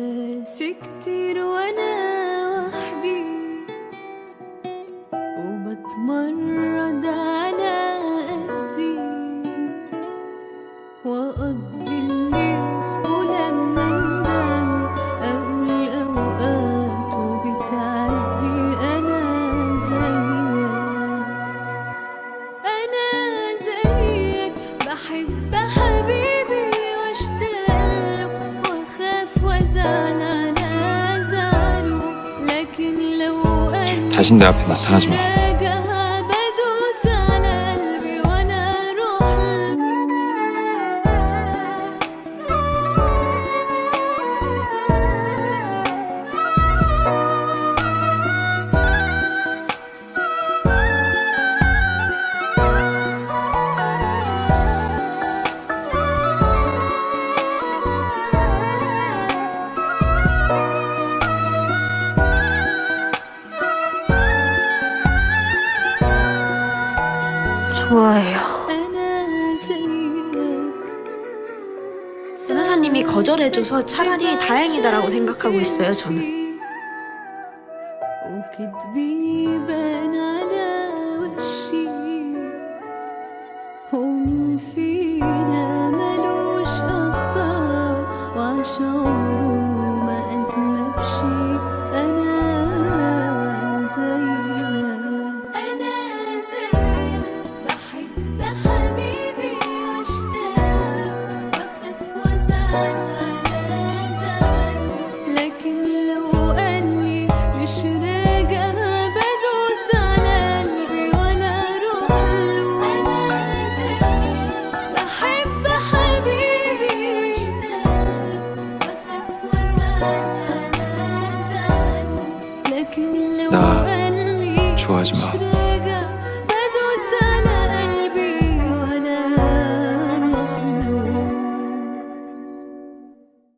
قاسي كتير وانا وحدي، وبتمرد على قدي واقضي الليل، ولما اندم اقول اوقات وبتعدي. انا زيك بحب حبيبي واشتاق واخاف وازعل على زعله، لكن لو قال 다신 내 앞에 나타나지 마. بدوس على قلبي وانا اروح له. 좋아해요. 변호사님이 거절해줘서 차라리 다행이다라고 생각하고 있어요, 저는. ومن فينا ملوش أخطاء وعاش عمره ما أذنب شي. أنا زيك بحب حبيبي واشتاق واخاف وازعل على زعله، لكن لو قالي مش راجع بدوس على قلبي وانا اروح له. انا زيك بحب حبيبي واشتاق واخاف وازعل على زعله، لكن لو 나 قالي 좋아하지 마.